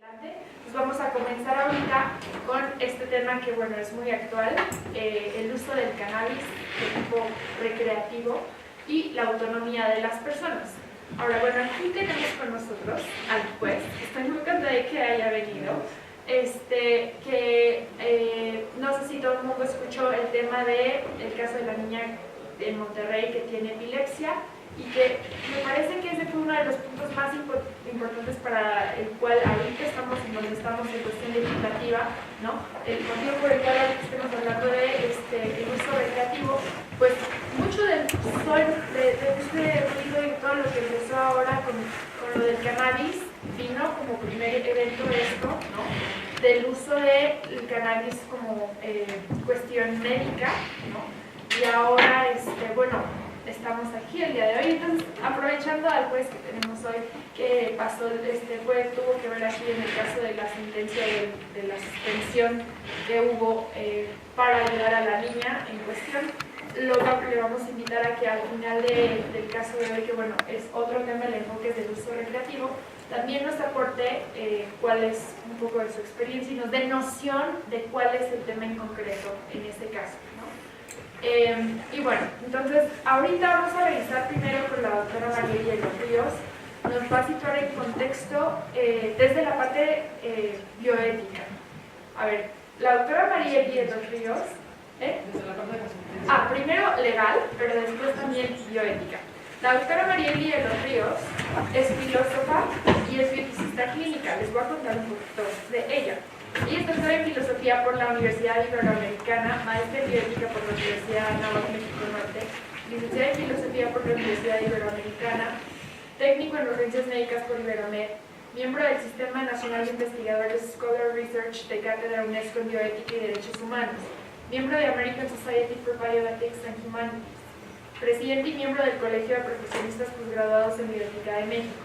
Pues vamos a comenzar ahorita con este tema que, bueno, es muy actual, el uso del cannabis de tipo recreativo y la autonomía de las personas. Ahora, bueno, aquí tenemos con nosotros al juez, estoy muy contenta de que haya venido, no sé si todo el mundo escuchó el tema del caso de la niña en Monterrey que tiene epilepsia, y que me parece que ese fue uno de los puntos más importantes para el cual ahorita estamos en donde estamos en cuestión legislativa, ¿no? El motivo por el cual ahorita estamos hablando de el uso recreativo, pues mucho de este ruido y todo lo que empezó ahora con lo del cannabis vino como primer evento de esto, ¿no? Del uso del cannabis como cuestión médica, ¿no? Y ahora, bueno, estamos aquí el día de hoy. Entonces, aprovechando al juez que tenemos hoy, que pasó, tuvo que ver aquí en el caso de la sentencia de la suspensión que hubo para ayudar a la niña en cuestión, le vamos a invitar a que al final del caso de hoy, que bueno, es otro tema, el enfoque del uso recreativo, también nos aporte cuál es un poco de su experiencia y nos dé noción de cuál es el tema en concreto en este caso, ¿no? Y bueno, entonces ahorita vamos a revisar primero con la doctora Marieli de los Ríos. Nos va a situar en contexto desde la parte bioética. A ver, la doctora Marieli de los Ríos, desde la parte de la sentencia. Primero legal, pero después también bioética. La doctora Marieli de los Ríos es filósofa y es bioeticista clínica. Les voy a contar un poquito de ella. Ella es doctora en filosofía por la Universidad Iberoamericana, maestra en bioética por la Universidad Anáhuac México Norte, licenciada en filosofía por la Universidad Iberoamericana, técnico en urgencias médicas por Iberomed, miembro del Sistema Nacional de Investigadores Scholar Research de Cátedra UNESCO en Bioética y Derechos Humanos, miembro de American Society for Bioethics and Humanities, presidente y miembro del Colegio de Profesionistas Posgraduados en Bioética de México,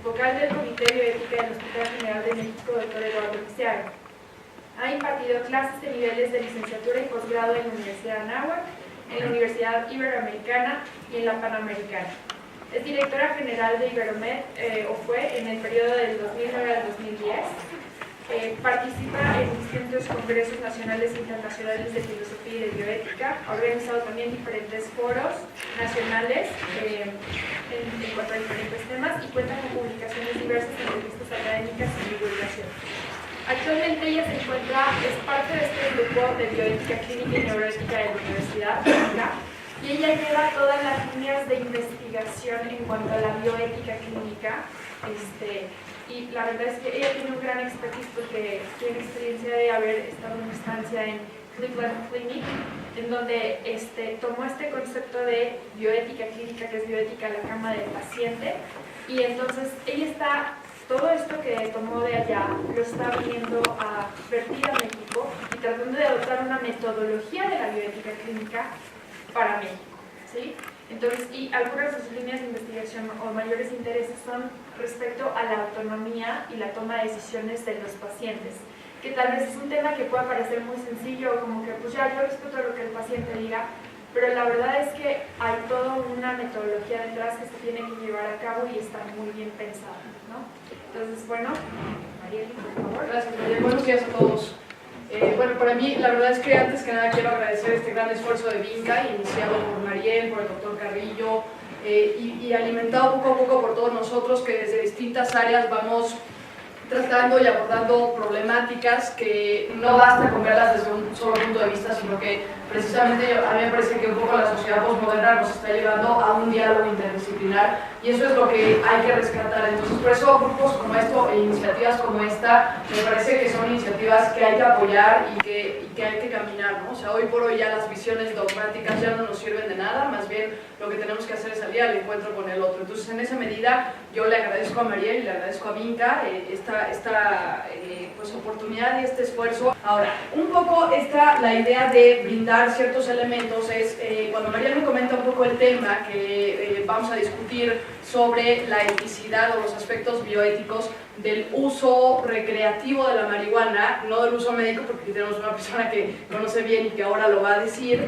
vocal del Comité de Bioética del Hospital General de México, Dr. Eduardo Lisiaga. Ha impartido clases de niveles de licenciatura y posgrado en la Universidad Anáhuac, en la Universidad Iberoamericana y en la Panamericana. Es directora general de Iberomed, o fue, en el periodo del 2009 al 2010. Participa en distintos congresos nacionales e internacionales de filosofía y de bioética. Ha organizado también diferentes foros nacionales en cuanto a diferentes temas y cuenta con publicaciones diversas en revistas académicas y divulgación. Actualmente ella es parte de este grupo de bioética clínica y neuroética de la Universidad y ella lleva todas las líneas de investigación en cuanto a la bioética clínica. Y la verdad es que ella tiene un gran expertise porque tiene experiencia de haber estado en una estancia en Cleveland Clinic, en donde tomó este concepto de bioética clínica, que es bioética a la cama del paciente, y entonces ella todo esto que tomó de allá lo está viniendo a vertir a México y tratando de adoptar una metodología de la bioética clínica para México, ¿sí? Entonces, y algunas de sus líneas de investigación o mayores intereses son respecto a la autonomía y la toma de decisiones de los pacientes, que tal vez es un tema que pueda parecer muy sencillo, como que pues ya yo respeto lo que el paciente diga, pero la verdad es que hay toda una metodología detrás que se tiene que llevar a cabo y está muy bien pensada, ¿no? Entonces, bueno, Marieli, por favor. Gracias, Marieli. Buenos días a todos. Bueno, para mí, la verdad es que antes que nada quiero agradecer este gran esfuerzo de Vinca, iniciado por Mariel, por el doctor Carrillo, y alimentado poco a poco por todos nosotros que desde distintas áreas vamos tratando y abordando problemáticas que no basta con verlas desde un solo punto de vista, sino que precisamente a mí me parece que un poco la sociedad postmoderna nos está llevando a un diálogo interdisciplinar y eso es lo que hay que rescatar. Entonces, por eso grupos como esto e iniciativas como esta me parece que son iniciativas que hay que apoyar y que hay que caminar, ¿no? O sea, hoy por hoy ya las visiones dogmáticas ya no nos sirven de nada, más bien lo que tenemos que hacer es salir al encuentro con el otro. Entonces, en esa medida, yo le agradezco a Mariel y le agradezco a Vinca esta pues, oportunidad y este esfuerzo. Ahora, un poco la idea de brindar ciertos elementos es, cuando Mariel me comenta un poco el tema que vamos a discutir sobre la eticidad o los aspectos bioéticos, del uso recreativo de la marihuana, no del uso médico, porque aquí tenemos una persona que conoce bien y que ahora lo va a decir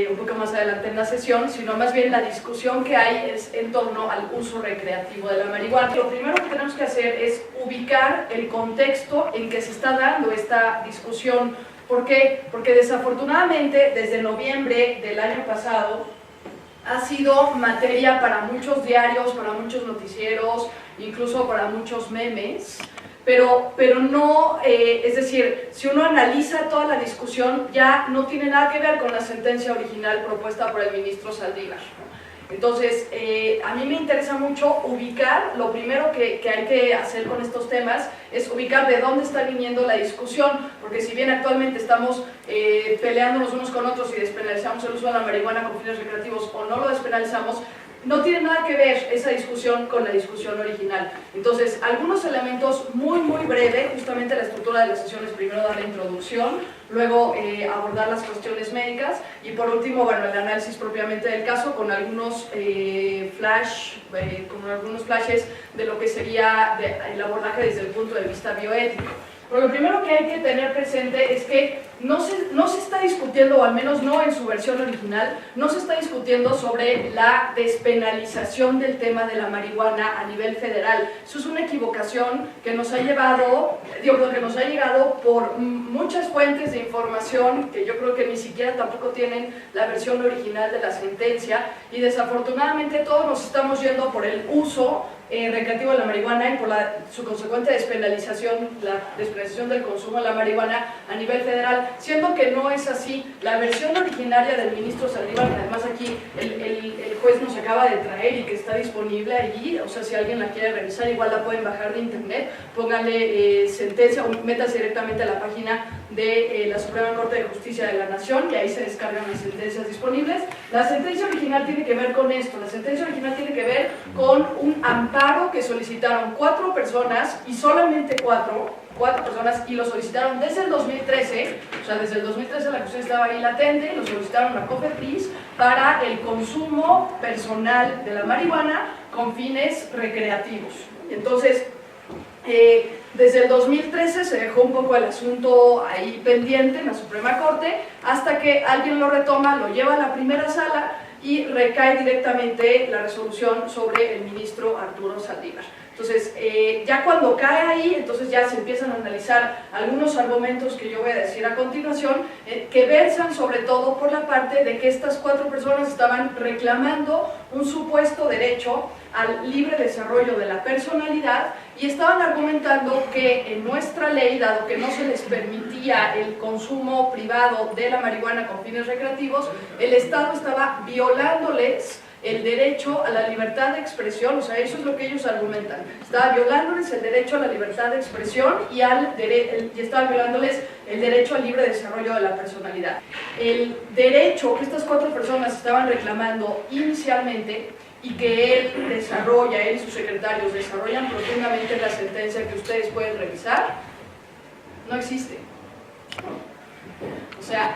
un poco más adelante en la sesión, sino más bien la discusión que hay es en torno al uso recreativo de la marihuana. Lo primero que tenemos que hacer es ubicar el contexto en que se está dando esta discusión. ¿Por qué? Porque desafortunadamente desde noviembre del año pasado ha sido materia para muchos diarios, para muchos noticieros, incluso para muchos memes, pero no, es decir, si uno analiza toda la discusión, ya no tiene nada que ver con la sentencia original propuesta por el ministro Saldívar. Entonces, a mí me interesa mucho ubicar, lo primero que hay que hacer con estos temas es ubicar de dónde está viniendo la discusión, porque si bien actualmente estamos peleándonos unos con otros y despenalizamos el uso de la marihuana con fines recreativos o no lo despenalizamos, no tiene nada que ver esa discusión con la discusión original. Entonces, algunos elementos muy breves, justamente la estructura de las sesiones, primero dar la introducción, luego abordar las cuestiones médicas y por último, bueno, el análisis propiamente del caso con algunos flashes de lo que sería el abordaje desde el punto de vista bioético. Pero lo primero que hay que tener presente es que no se está discutiendo, o al menos no en su versión original, no se está discutiendo sobre la despenalización del tema de la marihuana a nivel federal. Eso es una equivocación que nos ha llevado, que nos ha llegado por muchas fuentes de información que yo creo que ni siquiera tampoco tienen la versión original de la sentencia y desafortunadamente todos nos estamos yendo por el uso recreativo de la marihuana y por su consecuente despenalización, la despenalización del consumo de la marihuana a nivel federal, siendo que no es así. La versión originaria del ministro Saldívar, que además aquí el juez nos acaba de traer y que está disponible allí, o sea, si alguien la quiere revisar, igual la pueden bajar de internet, pónganle sentencia o métase directamente a la página de la Suprema Corte de Justicia de la Nación y ahí se descargan las sentencias disponibles. La sentencia original tiene que ver con esto, la sentencia original tiene que ver con un amparo que solicitaron 4 personas y solamente 4 personas y lo solicitaron desde el 2013, o sea, desde el 2013 la cuestión estaba ahí latente, lo solicitaron a COFEPRIS para el consumo personal de la marihuana con fines recreativos. Entonces, desde el 2013 se dejó un poco el asunto ahí pendiente en la Suprema Corte hasta que alguien lo retoma, lo lleva a la primera sala y recae directamente la resolución sobre el ministro Arturo Saldívar. Entonces, ya cuando cae ahí, entonces ya se empiezan a analizar algunos argumentos que yo voy a decir a continuación, que versan sobre todo por la parte de que estas 4 personas estaban reclamando un supuesto derecho al libre desarrollo de la personalidad y estaban argumentando que en nuestra ley, dado que no se les permitía el consumo privado de la marihuana con fines recreativos, el Estado estaba violándoles el derecho a la libertad de expresión, o sea, eso es lo que ellos argumentan. Estaba violándoles el derecho a la libertad de expresión y estaba violándoles el derecho al libre desarrollo de la personalidad. El derecho que estas 4 personas estaban reclamando inicialmente y que él y sus secretarios desarrollan profundamente en la sentencia que ustedes pueden revisar, no existe. O sea,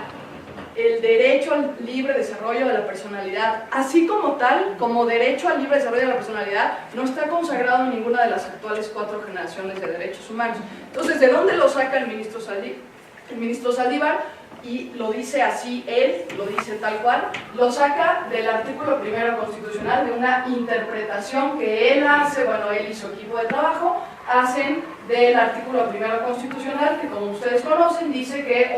el derecho al libre desarrollo de la personalidad, así como tal, como derecho al libre desarrollo de la personalidad, no está consagrado en ninguna de las actuales 4 generaciones de derechos humanos. Entonces, ¿de dónde lo saca el ministro Saldívar? El ministro Saldívar, y lo dice así él, lo dice tal cual, lo saca del artículo 1 constitucional, de una interpretación que él hace, bueno, él y su equipo de trabajo, hacen del artículo 1 constitucional, que como ustedes conocen, dice que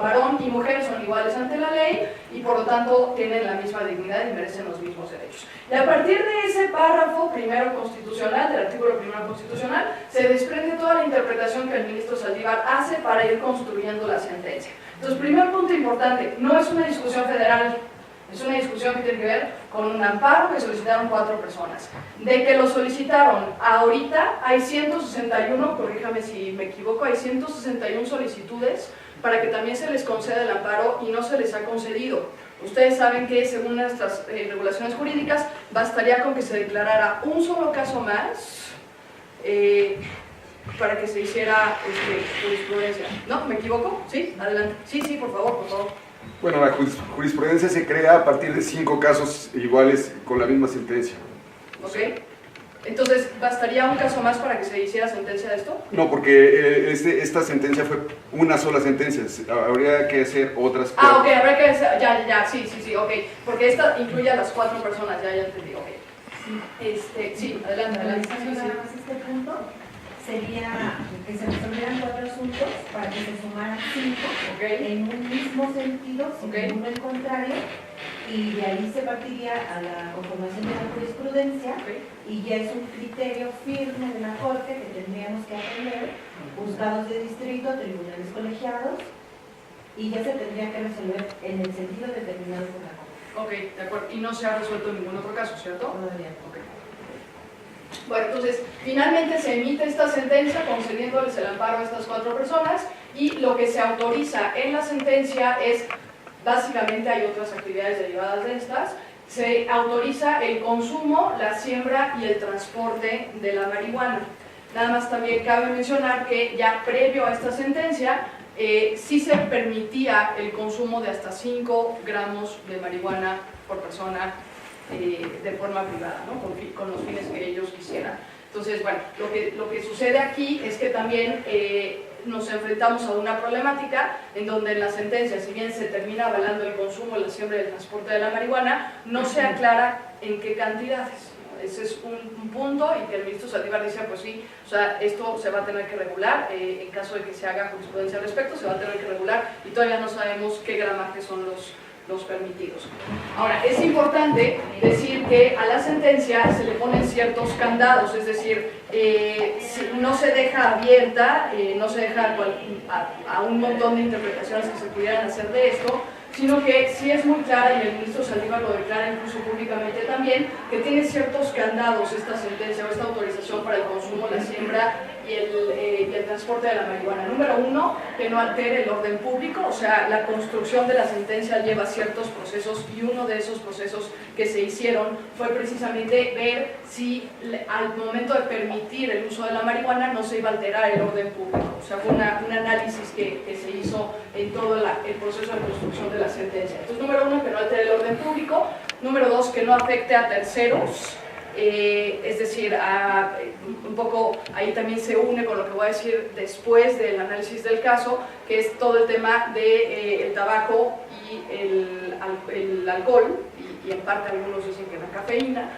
varón y mujer son iguales ante la ley y por lo tanto tienen la misma dignidad y merecen los mismos derechos. Y a partir de ese párrafo primero constitucional, del artículo 1 constitucional, se desprende toda la interpretación que el ministro Saldívar hace para ir construyendo la sentencia. Entonces, primer punto importante, no es una discusión federal, es una discusión que tiene que ver con un amparo que solicitaron 4 personas. De que lo solicitaron ahorita, hay 161, corríjame si me equivoco, hay 161 solicitudes para que también se les conceda el amparo y no se les ha concedido. Ustedes saben que según nuestras regulaciones jurídicas, bastaría con que se declarara un solo caso más para que se hiciera jurisprudencia. ¿No? ¿Me equivoco? ¿Sí? Adelante. Sí, por favor. Bueno, la jurisprudencia se crea a partir de 5 casos iguales con la misma sentencia. ¿Ok? Entonces, ¿bastaría un caso más para que se hiciera sentencia de esto? No, porque esta sentencia fue una sola sentencia. Habría que hacer otras. Ah, ok, habrá que hacer, sí, ok. Porque esta incluye a las 4 personas, ya entendí, ok. Sí, adelante. Nada más este punto sería que se resolvieran 4 asuntos para que se sumaran 5 en un mismo sentido, sin ninguno en contrario, y de ahí se partiría a la conformación de la jurisprudencia, y ya es un criterio firme de la Corte que tendríamos que atender, juzgados de distrito, tribunales colegiados, y ya se tendría que resolver en el sentido determinado por la Corte. Ok, de acuerdo. Y no se ha resuelto en ningún otro caso, ¿cierto? Todavía no. Ok. Bueno, entonces, finalmente se emite esta sentencia concediéndoles el amparo a estas 4 personas, y lo que se autoriza en la sentencia es, básicamente hay otras actividades derivadas de estas, se autoriza el consumo, la siembra y el transporte de la marihuana. Nada más también cabe mencionar que ya previo a esta sentencia, sí se permitía el consumo de hasta 5 gramos de marihuana por persona de forma privada, ¿no? con los fines que ellos quisieran. Entonces, bueno, lo que sucede aquí es que también nos enfrentamos a una problemática en donde en la sentencia, si bien se termina avalando el consumo, la siembra y el transporte de la marihuana, no se aclara en qué cantidades. Ese es un punto, y que el ministro Saldívar dice, pues sí, o sea, esto se va a tener que regular, en caso de que se haga jurisprudencia al respecto, se va a tener que regular, y todavía no sabemos qué gramaje son los permitidos. Ahora, es importante decir que a la sentencia se le ponen ciertos candados, es decir, no se deja abierta, no se deja a un montón de interpretaciones que se pudieran hacer de esto, sino que sí es muy clara, y el ministro Saldívar lo declara incluso públicamente también, que tiene ciertos candados esta sentencia o esta autorización para el consumo, la siembra y el transporte de la marihuana. Número 1, que no altere el orden público, o sea, la construcción de la sentencia lleva ciertos procesos, y uno de esos procesos que se hicieron fue precisamente ver si al momento de permitir el uso de la marihuana no se iba a alterar el orden público. O sea, fue un análisis que se hizo en todo el proceso de construcción de la sentencia. Entonces, número 1, que no altere el orden público. Número 2, que no afecte a terceros. Es decir, un poco ahí también se une con lo que voy a decir después del análisis del caso, que es todo el tema del tabaco y el alcohol, y en parte algunos dicen que la cafeína,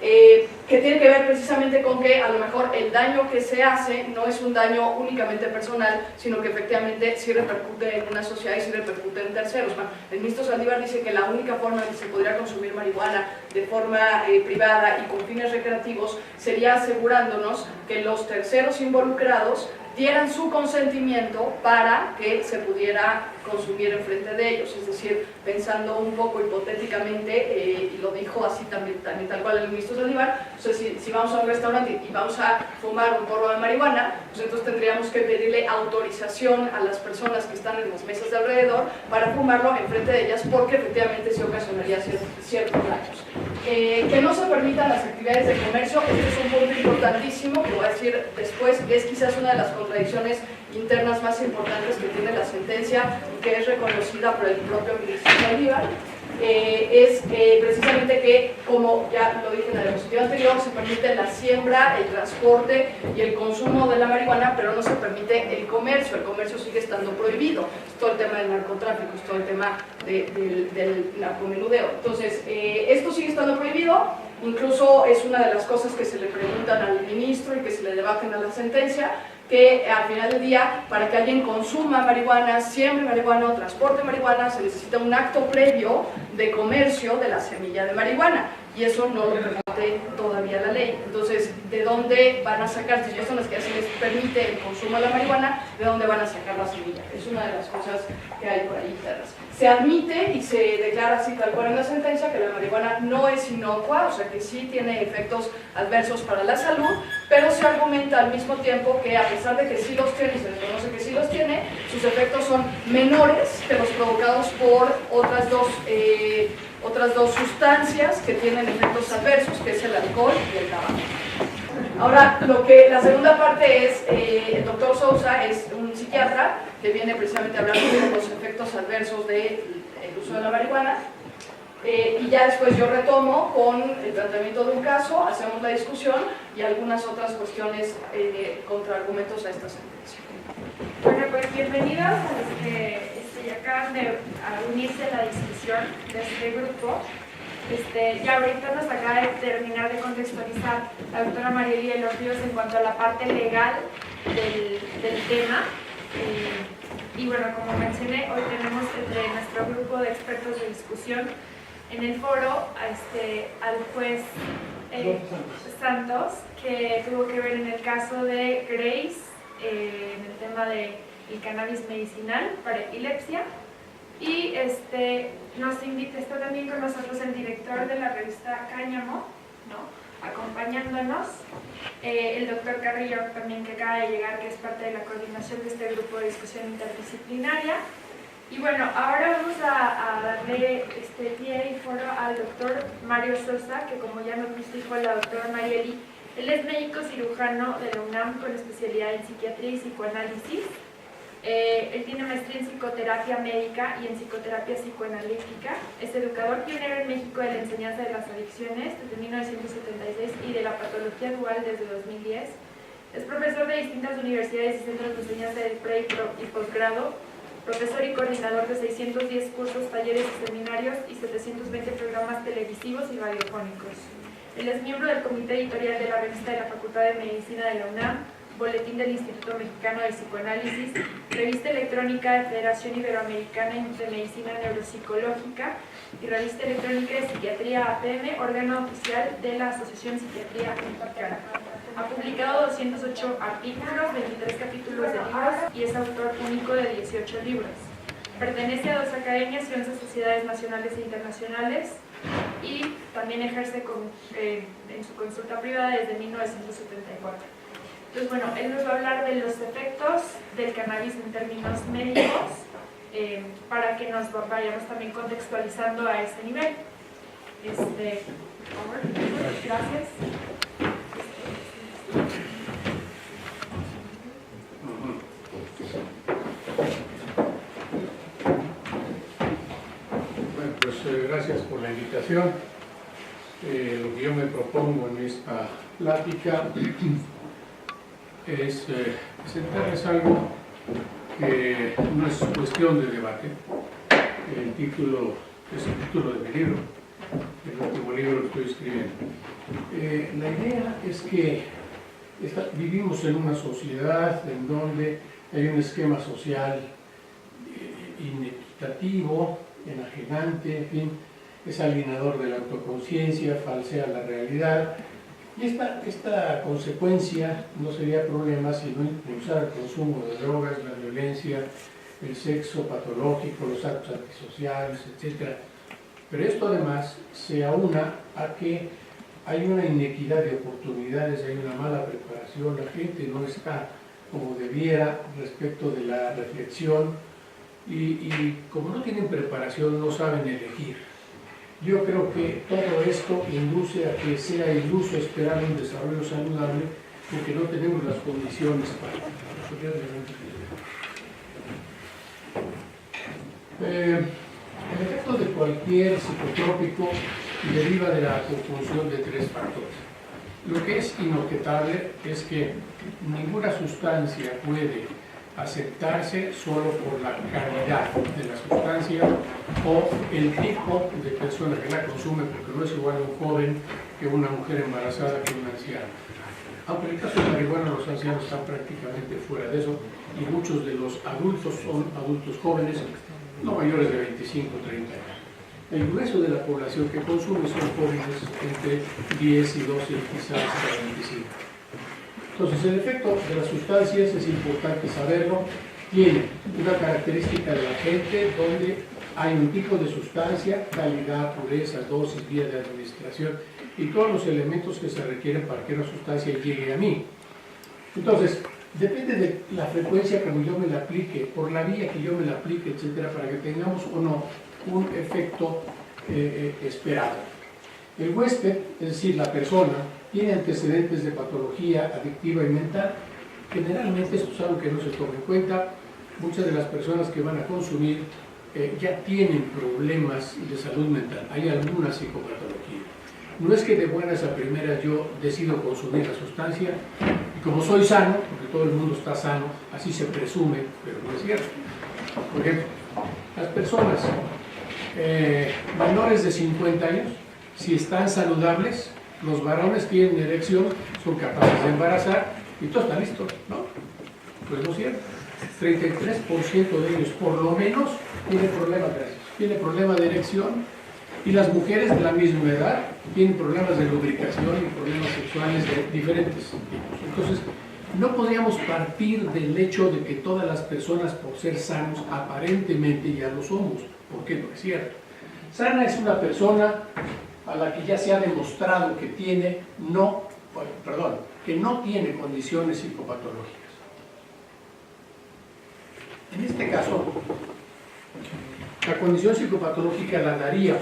que tiene que ver precisamente con que a lo mejor el daño que se hace no es un daño únicamente personal, sino que efectivamente sí repercute en una sociedad y sí repercute en terceros. Bueno, el ministro Saldívar dice que la única forma en que se podría consumir marihuana de forma privada y con fines recreativos sería asegurándonos que los terceros involucrados dieran su consentimiento para que se pudiera consumir en frente de ellos, es decir, pensando un poco hipotéticamente, y lo dijo así también tal cual el ministro Saldívar, o sea, si vamos a un restaurante y vamos a fumar un porro de marihuana, pues entonces tendríamos que pedirle autorización a las personas que están en las mesas de alrededor para fumarlo en frente de ellas, porque efectivamente se ocasionaría ciertos daños. Que no se permitan las actividades de comercio, este es un punto importantísimo que voy a decir después, que es quizás una de las contradicciones internas más importantes que tiene la sentencia y que es reconocida por el propio ministro Saldívar, es precisamente que, como ya lo dije en la diapositiva anterior, se permite la siembra, el transporte y el consumo de la marihuana, pero no se permite el comercio sigue estando prohibido. Es todo el tema del narcotráfico, es todo el tema del narcomenudeo. Entonces, esto sigue estando prohibido, incluso es una de las cosas que se le preguntan al ministro y que se le debaten a la sentencia, que al final del día, para que alguien consuma marihuana, siembre marihuana o transporte marihuana, se necesita un acto previo de comercio de la semilla de marihuana, y eso no lo permite todavía la ley. Entonces, ¿de dónde van a sacar, si son las que se les permite el consumo de la marihuana, de dónde van a sacar la semilla? Es una de las cosas que hay por ahí internas. Se admite y se declara así tal cual en la sentencia que la marihuana no es inocua, o sea que sí tiene efectos adversos para la salud, pero se argumenta al mismo tiempo que a pesar de que sí los tiene, y se reconoce que sí los tiene, sus efectos son menores que los provocados por otras dos sustancias que tienen efectos adversos, que es el alcohol y el tabaco. Ahora, la segunda parte es, el doctor Sousa es un psiquiatra que viene precisamente a hablar sobre los efectos adversos del uso de la marihuana. y ya después yo retomo con el planteamiento de un caso, hacemos la discusión y algunas otras cuestiones, contraargumentos a esta sentencia. Bueno, pues bienvenidos a los que ya acaban de unirse a la discusión de este grupo. Ya ahorita nos acaba de terminar de contextualizar la doctora Marieli de los Ríos en cuanto a la parte legal del tema. Y bueno, como mencioné, hoy tenemos entre nuestro grupo de expertos de discusión en el foro al juez Santos, que tuvo que ver en el caso de Grace, en el tema del cannabis medicinal para epilepsia. Y está también con nosotros el director de la revista Cáñamo, ¿no?, acompañándonos, el doctor Carrillo también, que acaba de llegar, que es parte de la coordinación de este grupo de discusión interdisciplinaria. Y bueno, ahora vamos a darle pie y foro al doctor Mario Sosa, que como ya nos dijo la doctora Marieli, él es médico cirujano de la UNAM con especialidad en psiquiatría y psicoanálisis. Él tiene maestría en psicoterapia médica y en psicoterapia psicoanalítica. Es educador pionero en México de la enseñanza de las adicciones desde 1976 y de la patología dual desde 2010. Es profesor de distintas universidades y centros de enseñanza de pre y posgrado, profesor y coordinador de 610 cursos, talleres y seminarios y 720 programas televisivos y radiofónicos. Él es miembro del comité editorial de la revista de la Facultad de Medicina de la UNAM, Boletín del Instituto Mexicano de Psicoanálisis, Revista Electrónica de Federación Iberoamericana de Medicina Neuropsicológica y Revista Electrónica de Psiquiatría APM, órgano oficial de la Asociación Psiquiatría Mexicana. Ha publicado 208 artículos, 23 capítulos de libros y es autor único de 18 libros. Pertenece a 2 academias y 11 sociedades nacionales e internacionales y también ejerce en su consulta privada desde 1974. Entonces, bueno, él nos va a hablar de los efectos del cannabis en términos médicos, para que nos vayamos también contextualizando a ese nivel. Por favor, gracias. Bueno, pues gracias por la invitación. Lo que yo me propongo en esta plática es presentarles algo que no es cuestión de debate. El título es el título de mi libro, el último libro que estoy escribiendo. La idea es que vivimos en una sociedad en donde hay un esquema social inequitativo, enajenante, en fin, es alienador de la autoconciencia, falsea la realidad. Y esta consecuencia no sería problema si no impulsara el consumo de drogas, la violencia, el sexo patológico, los actos antisociales, etc. Pero esto además se aúna a que hay una inequidad de oportunidades, hay una mala preparación, la gente no está como debiera respecto de la reflexión y como no tienen preparación no saben elegir. Yo creo que todo esto induce a que sea iluso esperar un desarrollo saludable porque no tenemos las condiciones para. El efecto de cualquier psicotrópico deriva de la conjunción de 3 factores. Lo que es inobjetable es que ninguna sustancia puede aceptarse solo por la calidad de la sustancia o el tipo de persona que la consume, porque no es igual un joven que una mujer embarazada que un anciano. Aunque en el caso de marihuana los ancianos están prácticamente fuera de eso y muchos de los adultos son adultos jóvenes, no mayores de 25 o 30 años. El grueso de la población que consume son jóvenes entre 10 y 12 y quizás hasta 25. Entonces, el efecto de las sustancias, es importante saberlo, tiene una característica de la gente donde hay un tipo de sustancia, calidad, pureza, dosis, vía de administración y todos los elementos que se requieren para que una sustancia llegue a mí. Entonces, depende de la frecuencia como yo me la aplique, por la vía que yo me la aplique, etcétera, para que tengamos o no un efecto esperado. El huésped, es decir, la persona, tiene antecedentes de patología adictiva y mental. Generalmente esto es algo que no se toma en cuenta. Muchas de las personas que van a consumir ya tienen problemas de salud mental, hay alguna psicopatología. No es que de buenas a primeras yo decido consumir la sustancia y como soy sano, porque todo el mundo está sano, así se presume, pero no es cierto. Por ejemplo, las personas menores de 50 años, si están saludables, los varones tienen erección, son capaces de embarazar y todo está listo, ¿no? Pues no es cierto. 33% de ellos, por lo menos, tiene problema de erección, y las mujeres de la misma edad tienen problemas de lubricación y problemas sexuales de diferentes tipos. Entonces, no podríamos partir del hecho de que todas las personas, por ser sanos, aparentemente ya lo somos, porque no es cierto. Sana es una persona a la que ya se ha demostrado que que no tiene condiciones psicopatológicas. En este caso, la condición psicopatológica la daría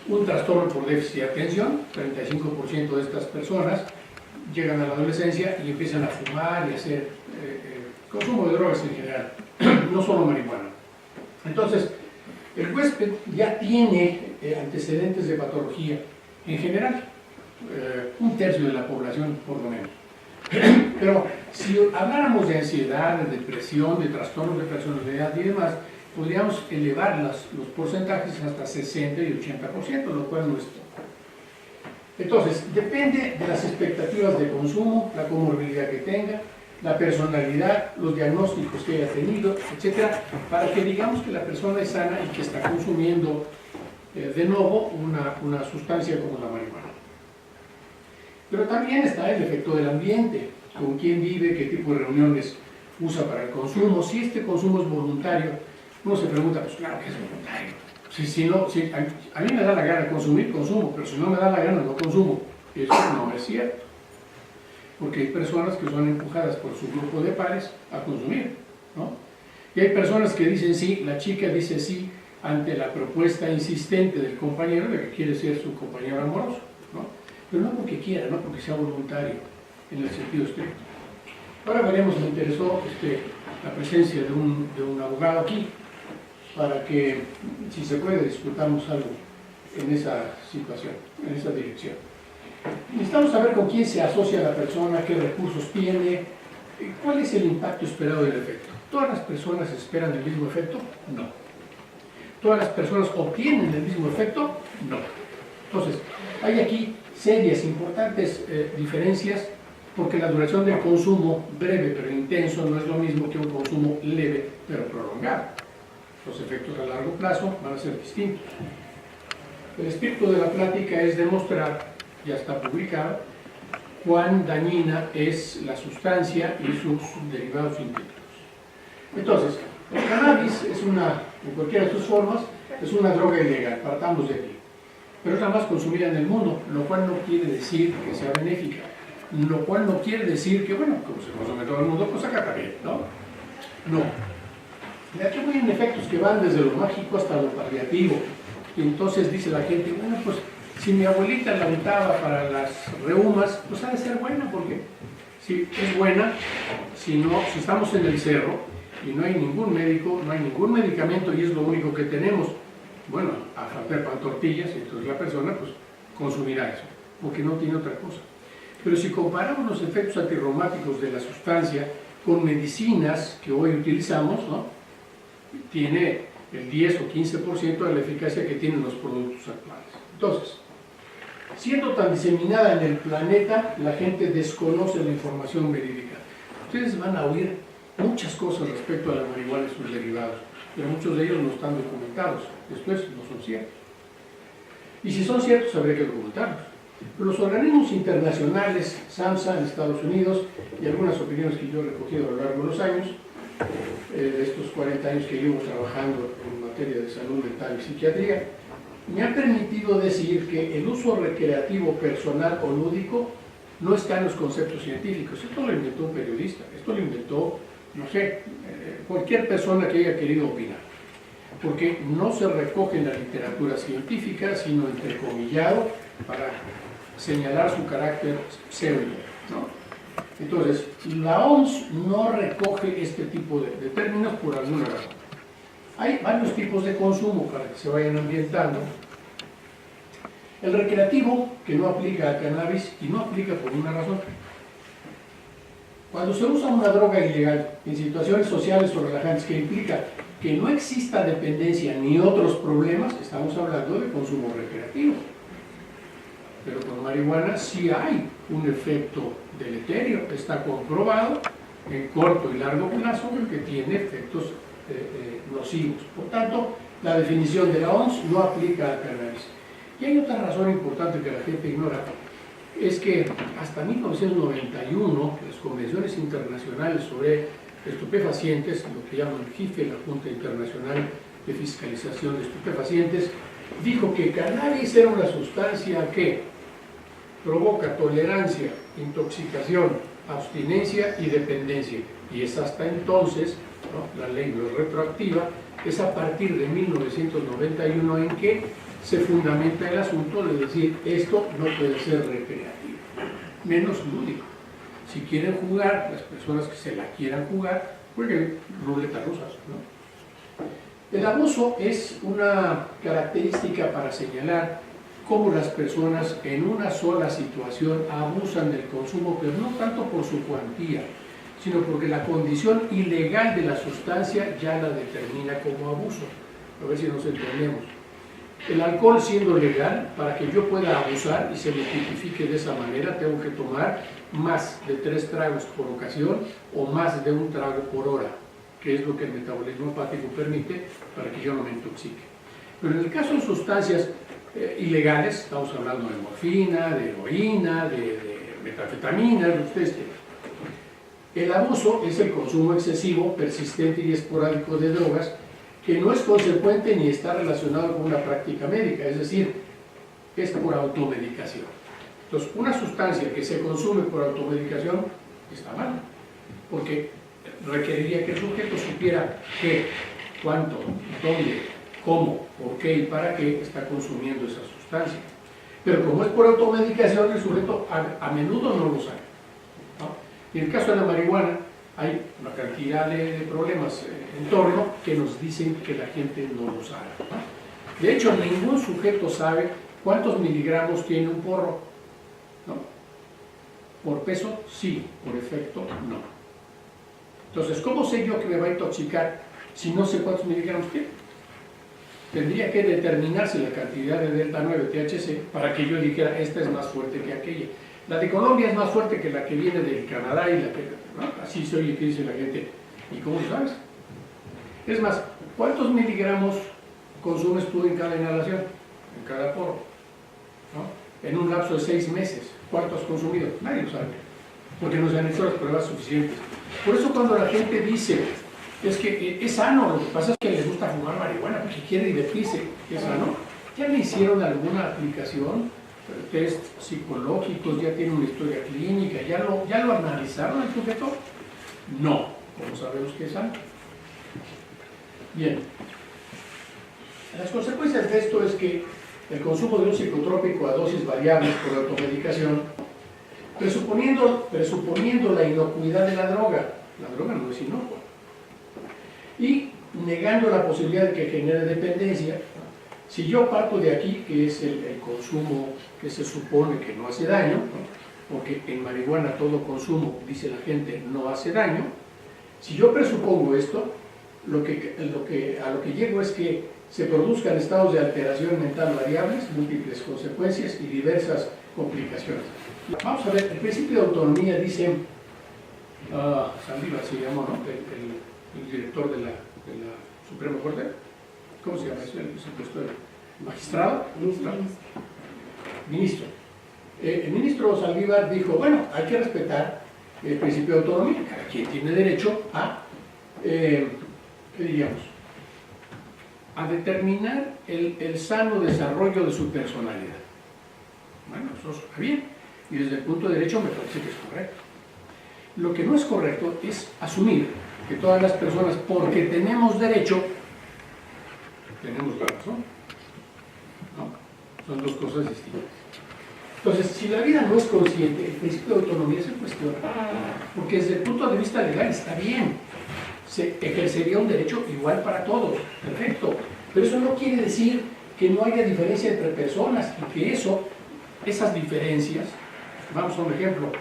un trastorno por déficit de atención. 35% de estas personas llegan a la adolescencia y empiezan a fumar y a hacer consumo de drogas en general, no solo marihuana. Entonces, el huésped ya tiene antecedentes de patología en general, un tercio de la población por lo menos. Pero si habláramos de ansiedad, de depresión, de trastornos de personalidad y demás, podríamos elevar los porcentajes hasta 60 y 80%, lo cual no es poco. Entonces, depende de las expectativas de consumo, la comorbilidad que tenga, la personalidad, los diagnósticos que haya tenido, etcétera, para que digamos que la persona es sana y que está consumiendo de nuevo una sustancia como la marihuana. Pero también está el efecto del ambiente, con quién vive, qué tipo de reuniones usa para el consumo. Si este consumo es voluntario, uno se pregunta, pues claro que es voluntario. A mí me da la gana de consumir, consumo, pero si no me da la gana, no consumo. Eso no es cierto. Porque hay personas que son empujadas por su grupo de pares a consumir, ¿no? Y hay personas que dicen sí, la chica dice sí ante la propuesta insistente del compañero de que quiere ser su compañero amoroso, ¿no? Pero no porque quiera, no porque sea voluntario en el sentido estricto. Ahora veremos, me interesó la presencia de un abogado aquí para que, si se puede, discutamos algo en esa situación, en esa dirección. Necesitamos saber con quién se asocia la persona, qué recursos tiene, cuál es el impacto esperado del efecto. ¿Todas las personas esperan el mismo efecto? No. ¿Todas las personas obtienen el mismo efecto? No. Entonces, hay aquí serias, importantes diferencias, porque la duración del consumo breve pero intenso no es lo mismo que un consumo leve pero prolongado. Los efectos a largo plazo van a ser distintos. El espíritu de la plática es demostrar, ya está publicado, cuán dañina es la sustancia y sus derivados sintéticos. Entonces, el cannabis es en cualquiera de sus formas, es una droga ilegal, partamos de aquí. Pero es la más consumida en el mundo, lo cual no quiere decir que sea benéfica, lo cual no quiere decir que, bueno, como se consume todo el mundo, pues acá también, ¿no? No. De aquí vienen efectos que van desde lo mágico hasta lo paliativo. Y entonces dice la gente, bueno, pues si mi abuelita la untaba para las reumas, pues ha de ser buena, porque si es buena, si estamos en el cerro y no hay ningún médico, no hay ningún medicamento y es lo único que tenemos, bueno, a faltar pan tortillas, entonces la persona pues consumirá eso, porque no tiene otra cosa. Pero si comparamos los efectos antirreumáticos de la sustancia con medicinas que hoy utilizamos, ¿no? Tiene el 10 o 15% de la eficacia que tienen los productos actuales. Entonces, siendo tan diseminada en el planeta, la gente desconoce la información verídica. Ustedes van a oír muchas cosas respecto a la marihuana y sus derivados, pero muchos de ellos no están documentados, después no son ciertos. Y si son ciertos, habría que documentarlos. Pero los organismos internacionales, SAMHSA en Estados Unidos, y algunas opiniones que yo he recogido a lo largo de los años, de estos 40 años que llevo trabajando en materia de salud mental y psiquiatría, me han permitido decir que el uso recreativo personal o lúdico no está en los conceptos científicos. Esto lo inventó un periodista, esto lo inventó, no sé, cualquier persona que haya querido opinar, porque no se recoge en la literatura científica, sino entrecomillado para señalar su carácter pseudo, ¿no? Entonces, la OMS no recoge este tipo de términos por alguna razón. Hay varios tipos de consumo para que se vayan ambientando. El recreativo, que no aplica a cannabis y no aplica por una razón. Cuando se usa una droga ilegal en situaciones sociales o relajantes que implica que no exista dependencia ni otros problemas, estamos hablando de consumo recreativo. Pero con marihuana sí hay un efecto deleterio, está comprobado en corto y largo plazo que tiene efectos nocivos. Por tanto, la definición de la OMS no aplica al cannabis. Y hay otra razón importante que la gente ignora, es que hasta 1991 las convenciones internacionales sobre estupefacientes, lo que llaman JIFE, la Junta Internacional de Fiscalización de Estupefacientes, dijo que cannabis era una sustancia que provoca tolerancia, intoxicación, abstinencia y dependencia. Y es hasta entonces, ¿no? La ley no es retroactiva, es a partir de 1991 en que se fundamenta el asunto de decir esto no puede ser recreativo, menos lúdico. Si quieren jugar, las personas que se la quieran jugar, jueguen ruletas rusas, ¿no? El abuso es una característica para señalar cómo las personas en una sola situación abusan del consumo, pero no tanto por su cuantía, sino porque la condición ilegal de la sustancia ya la determina como abuso. A ver si nos entendemos. El alcohol siendo legal, para que yo pueda abusar y se me tipifique de esa manera, tengo que tomar más de 3 tragos por ocasión o más de 1 trago por hora, que es lo que el metabolismo hepático permite para que yo no me intoxique. Pero en el caso de sustancias ilegales, estamos hablando de morfina, de heroína, de metanfetamina, lo que ustedes quieran. El abuso es el consumo excesivo, persistente y esporádico de drogas que no es consecuente ni está relacionado con una práctica médica, es decir, es por automedicación. Entonces, una sustancia que se consume por automedicación está mal, porque requeriría que el sujeto supiera qué, cuánto, dónde, cómo, por qué y para qué está consumiendo esa sustancia. Pero como es por automedicación, el sujeto a menudo no lo sabe, ¿no? Y en el caso de la marihuana, hay una cantidad de problemas en torno que nos dicen que la gente no lo sabe, ¿no? De hecho, ningún sujeto sabe cuántos miligramos tiene un porro, ¿no? Por peso, sí, por efecto, no. Entonces, ¿cómo sé yo que me va a intoxicar si no sé cuántos miligramos tiene? Tendría que determinarse la cantidad de delta 9 THC para que yo dijera, esta es más fuerte que aquella. La de Colombia es más fuerte que la que viene del Canadá y la que, ¿no? Así se oye que dice la gente. ¿Y cómo lo sabes? Es más, ¿cuántos miligramos consumes tú en cada inhalación? En cada porro, ¿no? En un lapso de 6 meses. ¿Cuánto has consumido? Nadie lo sabe, porque no se han hecho las pruebas suficientes. Por eso cuando la gente dice, es que es sano, lo que pasa es que les gusta fumar marihuana porque quiere divertirse, es sano, ¿ya le hicieron alguna aplicación? Test psicológicos, ya tiene una historia clínica, ¿ya lo analizaron el sujeto? No, como sabemos que es sano. Bien, las consecuencias de esto es que el consumo de un psicotrópico a dosis variables por automedicación, presuponiendo la inocuidad de la droga no es inocua, y negando la posibilidad de que genere dependencia. Si yo parto de aquí, que es el consumo que se supone que no hace daño, ¿no? Porque en marihuana todo consumo, dice la gente, no hace daño. Si yo presupongo esto, a lo que llego es que se produzcan estados de alteración mental variables, múltiples consecuencias y diversas complicaciones. Vamos a ver, el principio de autonomía dice, Saldívar se llamó, ¿no? El director de la Suprema Corte. ¿Cómo se llama eso? El puesto de magistrado. Ministro. El ministro Saldívar dijo, bueno, hay que respetar el principio de autonomía. Cada quien tiene derecho a, ¿qué diríamos? A determinar el sano desarrollo de su personalidad. Bueno, eso está bien. Y desde el punto de derecho me parece que es correcto. Lo que no es correcto es asumir que todas las personas, porque tenemos derecho, tenemos la razón. ¿No? Son dos cosas distintas. Entonces, si la vida no es consciente, el principio de autonomía se cuestiona. Porque desde el punto de vista legal está bien. se ejercería un derecho igual para todos, perfecto. Pero eso no quiere decir que no haya diferencia entre personas y que esas diferencias, vamos a un ejemplo,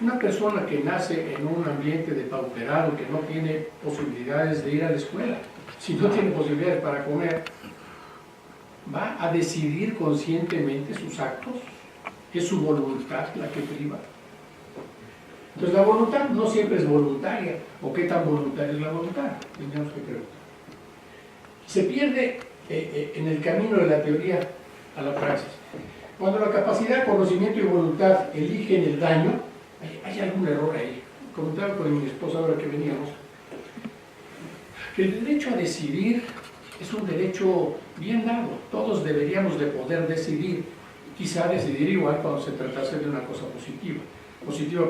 una persona que nace en un ambiente depauperado, que no tiene posibilidades de ir a la escuela, si no tiene posibilidades para comer, va a decidir conscientemente sus actos, es su voluntad la que priva. Entonces la voluntad no siempre es voluntaria, o qué tan voluntaria es la voluntad, tendríamos que preguntar. Se pierde en el camino de la teoría a la praxis. Cuando la capacidad, conocimiento y voluntad eligen el daño, hay algún error ahí. Comentaba con mi esposa ahora que veníamos, que el derecho a decidir es un derecho bien dado. Todos deberíamos de poder decidir, quizá decidir igual cuando se tratase de una cosa positiva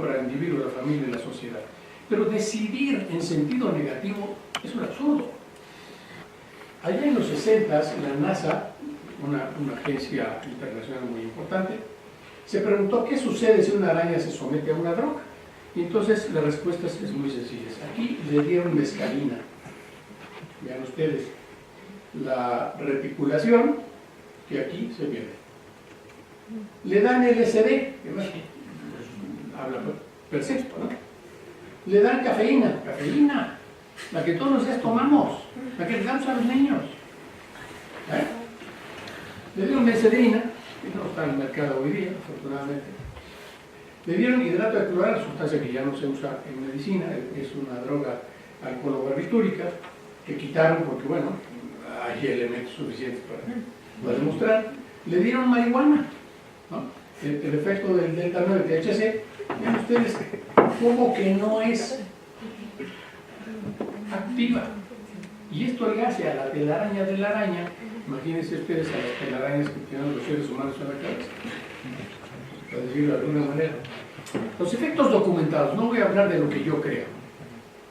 para el individuo, la familia y la sociedad. Pero decidir en sentido negativo es un absurdo. Allá en los 60, la NASA, una agencia internacional muy importante, se preguntó qué sucede si una araña se somete a una droga. Y entonces la respuesta es muy sencilla. Aquí le dieron mescalina. Vean ustedes, la reticulación, que aquí se pierde. Le dan LSD, que más habla perfecto, ¿no? Le dan cafeína, la que todos los días tomamos, la que le damos a los niños. Le dieron mesedrina, que no está en el mercado hoy día, afortunadamente. Le dieron hidrato de cloruro, sustancia que ya no se usa en medicina, es una droga alcoholobarbitúrica, que quitaron porque, bueno, hay elementos suficientes para demostrar. Le dieron marihuana, ¿no? El efecto del delta 9 THC, vean ustedes, como que no es activa. Y esto le hace a la telaraña de la araña, imagínense ustedes a las telarañas que tienen los seres humanos en la cabeza, para decirlo de alguna manera. Los efectos documentados, no voy a hablar de lo que yo creo,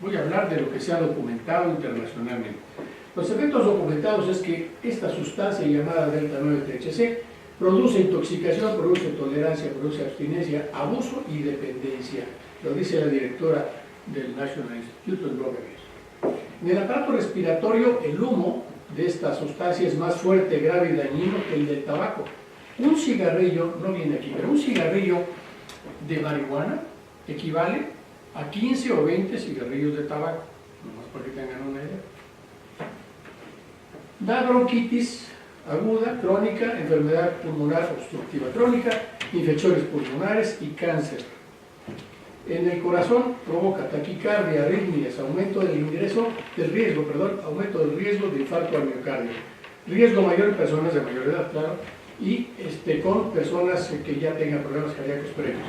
voy a hablar de lo que se ha documentado internacionalmente. Los efectos documentados es que esta sustancia llamada delta 9 THC produce intoxicación, produce tolerancia, produce abstinencia, abuso y dependencia. Lo dice la directora del National Institute of Drug Abuse. En el aparato respiratorio, el humo de esta sustancia es más fuerte, grave y dañino que el del tabaco. Un cigarrillo, no viene aquí, pero un cigarrillo de marihuana equivale a 15 o 20 cigarrillos de tabaco, nomás para que tengan una idea. Da bronquitis aguda, crónica, enfermedad pulmonar obstructiva crónica, infecciones pulmonares y cáncer. En el corazón provoca taquicardia, arritmias, aumento del riesgo de infarto al miocardio. Riesgo mayor en personas de mayor edad, claro, y con personas que ya tengan problemas cardíacos previos.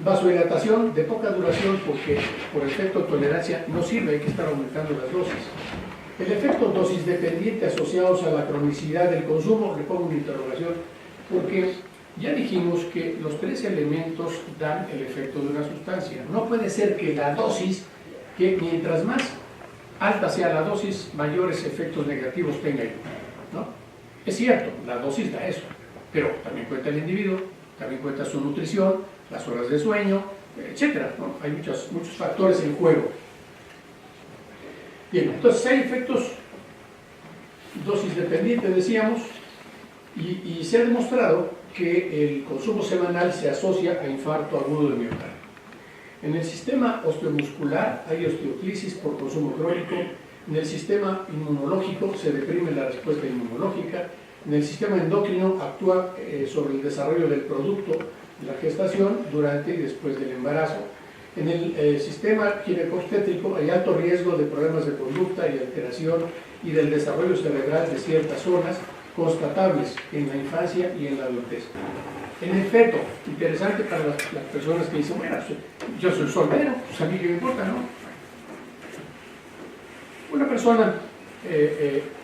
Vasodilatación de poca duración porque por efecto de tolerancia no sirve, hay que estar aumentando las dosis. El efecto dosis dependiente asociados a la cronicidad del consumo, le pongo una interrogación, porque ya dijimos que los tres elementos dan el efecto de una sustancia. No puede ser que la dosis, que mientras más alta sea la dosis, mayores efectos negativos tenga, ¿no? Es cierto, la dosis da eso, pero también cuenta el individuo, también cuenta su nutrición, las horas de sueño, etcétera, ¿no? Hay muchos factores en juego. Bien, entonces hay efectos dosis dependientes, decíamos, y se ha demostrado que el consumo semanal se asocia a infarto agudo de miocardio. En el sistema osteomuscular hay osteoclisis por consumo crónico, en el sistema inmunológico se deprime la respuesta inmunológica, en el sistema endocrino actúa sobre el desarrollo del producto de la gestación durante y después del embarazo. En el sistema ginecobstétrico hay alto riesgo de problemas de conducta y alteración y del desarrollo cerebral de ciertas zonas constatables en la infancia y en la adultez. En el feto, interesante para las personas que dicen, bueno, yo soy soltero, pues a mí qué me importa, ¿no? Una persona,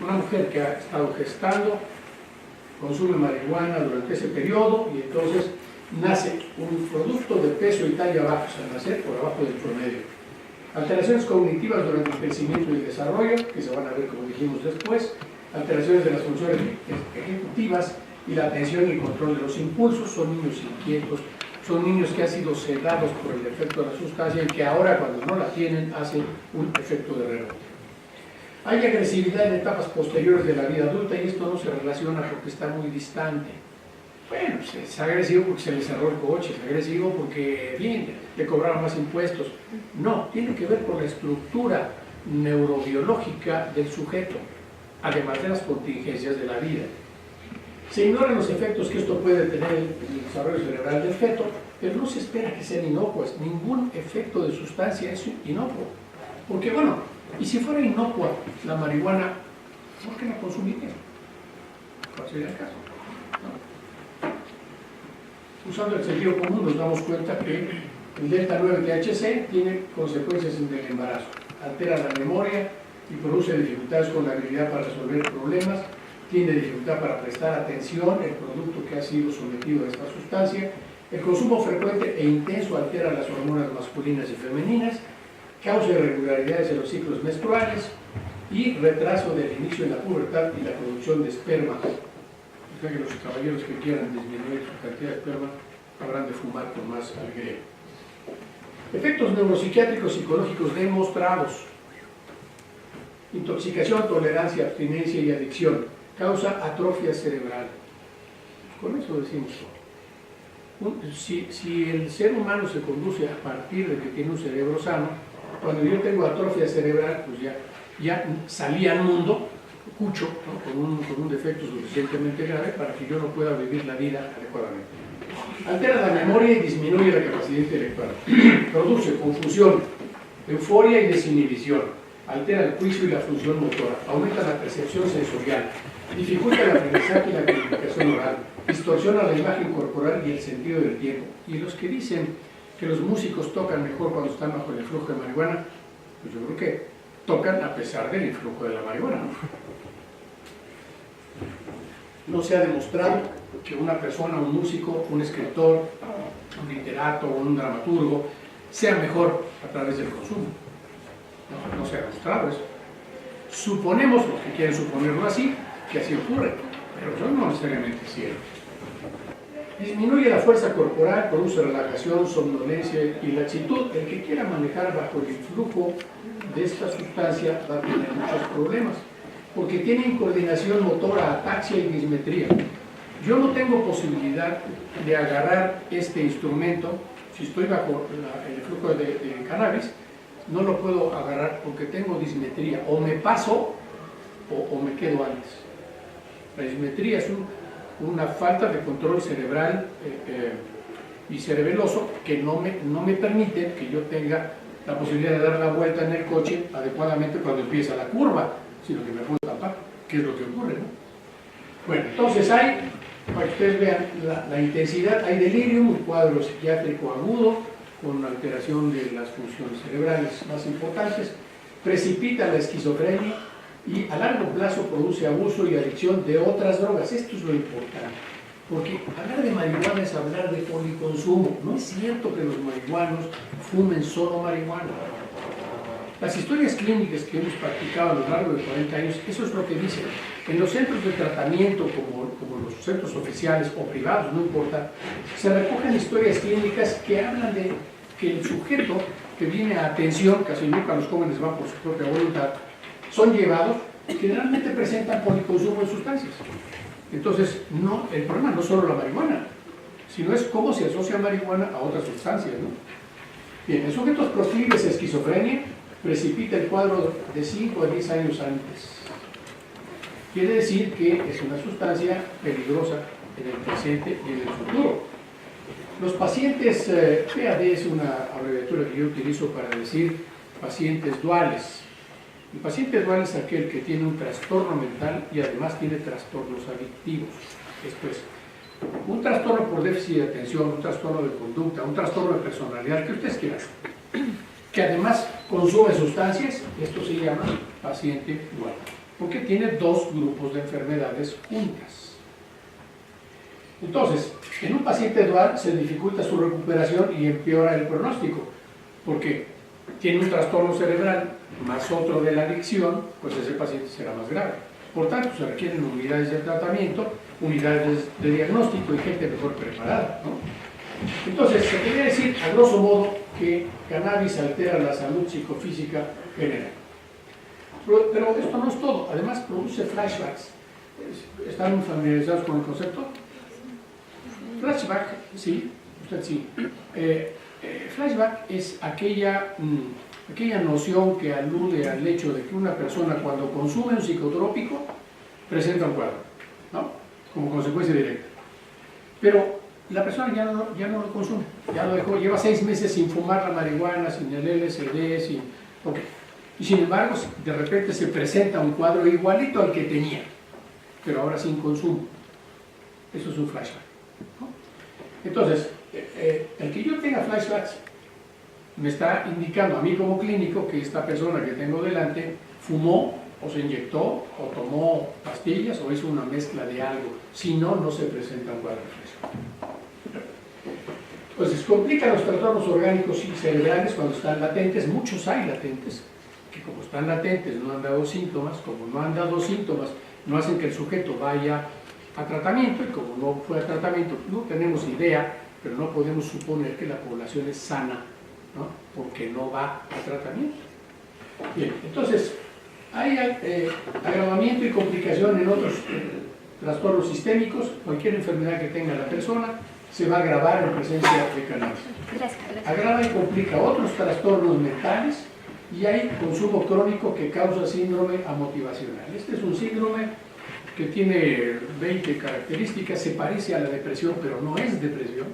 una mujer que ha estado gestando, consume marihuana durante ese periodo y entonces nace un producto de peso y talla baja, o sea, nacer por abajo del promedio. Alteraciones cognitivas durante el crecimiento y el desarrollo, que se van a ver como dijimos después, alteraciones de las funciones ejecutivas y la atención y el control de los impulsos, son niños inquietos, son niños que han sido sedados por el efecto de la sustancia y que ahora cuando no la tienen hacen un efecto de rebote. Hay agresividad en etapas posteriores de la vida adulta y esto no se relaciona porque está muy distante. Bueno, es agresivo porque se le cerró el coche, es agresivo porque, bien, le cobraron más impuestos. No, tiene que ver con la estructura neurobiológica del sujeto, además de las contingencias de la vida. Se ignoran los efectos que esto puede tener en el desarrollo cerebral del feto, pero no se espera que sean inocuos. Ningún efecto de sustancia es inocuo. Porque, bueno, y si fuera inocua la marihuana, ¿por qué la consumirían? ¿Cuál sería el caso? ¿No? Usando el sentido común nos damos cuenta que el delta 9-THC tiene consecuencias en el embarazo. Altera la memoria y produce dificultades con la habilidad para resolver problemas, tiene dificultad para prestar atención al producto que ha sido sometido a esta sustancia. El consumo frecuente e intenso altera las hormonas masculinas y femeninas, causa irregularidades en los ciclos menstruales y retraso del inicio de la pubertad y la producción de esperma. O sea que los caballeros que quieran disminuir su cantidad de esperma habrán de fumar con más alegría. Efectos neuropsiquiátricos psicológicos demostrados. Intoxicación, tolerancia, abstinencia y adicción. Causa atrofia cerebral. Con eso decimos todo. Si el ser humano se conduce a partir de que tiene un cerebro sano, cuando yo tengo atrofia cerebral, pues ya salí al mundo, cucho, ¿no? con un defecto suficientemente grave para que yo no pueda vivir la vida adecuadamente. Altera la memoria y disminuye la capacidad intelectual. Produce confusión, euforia y desinhibición. Altera el juicio y la función motora. Aumenta la percepción sensorial. Dificulta el aprendizaje y la comunicación oral. Distorsiona la imagen corporal y el sentido del tiempo. Y los que dicen que los músicos tocan mejor cuando están bajo el influjo de marihuana, pues yo creo que tocan a pesar del influjo de la marihuana. No se ha demostrado que una persona, un músico, un escritor, un literato o un dramaturgo sea mejor a través del consumo. No se ha demostrado eso. Suponemos, los que quieren suponerlo así, que así ocurre, pero eso no necesariamente es cierto. Disminuye la fuerza corporal, produce relajación, somnolencia y laxitud. El que quiera manejar bajo el influjo de esta sustancia va a tener muchos problemas, porque tiene incoordinación motora, ataxia y dismetría. Yo no tengo posibilidad de agarrar este instrumento, si estoy bajo el flujo de cannabis, no lo puedo agarrar porque tengo dismetría, o me paso o me quedo antes. La dismetría es una falta de control cerebral y cerebeloso que no me permite que yo tenga la posibilidad de dar la vuelta en el coche adecuadamente cuando empieza la curva, sino que me puedo tapar, que es lo que ocurre, ¿no? Bueno, entonces hay, para que ustedes vean la intensidad, hay delirium, un cuadro psiquiátrico agudo, con alteración de las funciones cerebrales más importantes, precipita la esquizofrenia y a largo plazo produce abuso y adicción de otras drogas. Esto es lo importante, porque hablar de marihuana es hablar de policonsumo. No es cierto que los marihuanos fumen solo marihuana. Las historias clínicas que hemos practicado a lo largo de 40 años, eso es lo que dicen. En los centros de tratamiento, como los centros oficiales o privados, no importa, se recogen historias clínicas que hablan de que el sujeto que viene a atención, casi nunca los jóvenes van por su propia voluntad, son llevados y generalmente presentan policonsumo de sustancias. Entonces, el problema no es solo la marihuana, sino es cómo se asocia marihuana a otras sustancias, ¿no? Bien, en sujetos proclives a esquizofrenia, precipita el cuadro de 5 a 10 años antes. Quiere decir que es una sustancia peligrosa en el presente y en el futuro. Los pacientes, PAD es una abreviatura que yo utilizo para decir pacientes duales. El paciente dual es aquel que tiene un trastorno mental y además tiene trastornos adictivos. Esto es, un trastorno por déficit de atención, un trastorno de conducta, un trastorno de personalidad, que ustedes quieran, que además consume sustancias. Esto se llama paciente dual, porque tiene dos grupos de enfermedades juntas. Entonces, en un paciente dual se dificulta su recuperación y empeora el pronóstico, porque tiene un trastorno cerebral más otro de la adicción, pues ese paciente será más grave. Por tanto, se requieren unidades de tratamiento, unidades de diagnóstico y gente mejor preparada, ¿no? Entonces, se podría decir, a grosso modo, que cannabis altera la salud psicofísica general. Pero esto no es todo, además produce flashbacks. ¿Están familiarizados con el concepto? Flashback, sí, usted sí. Flashback es aquella noción que alude al hecho de que una persona cuando consume un psicotrópico presenta un cuadro, ¿no? Como consecuencia directa. Pero la persona ya no lo consume, ya lo dejó, lleva 6 meses sin fumar la marihuana, sin el LSD, sin... Okay. Y sin embargo, de repente se presenta un cuadro igualito al que tenía, pero ahora sin consumo. Eso es un flashback, ¿no? Entonces, el que yo tenga flashbacks me está indicando a mí como clínico que esta persona que tengo delante fumó o se inyectó o tomó pastillas o hizo una mezcla de algo. Si no, no se presenta un cuadro de flashback. Entonces, complican los trastornos orgánicos y cerebrales cuando están latentes. Muchos hay latentes, que como están latentes no han dado síntomas, como no han dado síntomas, no hacen que el sujeto vaya a tratamiento, y como no fue a tratamiento, no tenemos idea, pero no podemos suponer que la población es sana, ¿no? Porque no va a tratamiento. Bien, entonces, hay agravamiento y complicación en otros trastornos sistémicos. Cualquier enfermedad que tenga la persona se va a agravar en presencia de cannabis. Agrava y complica otros trastornos mentales, y hay consumo crónico que causa síndrome amotivacional. Este es un síndrome que tiene 20 características, se parece a la depresión, pero no es depresión.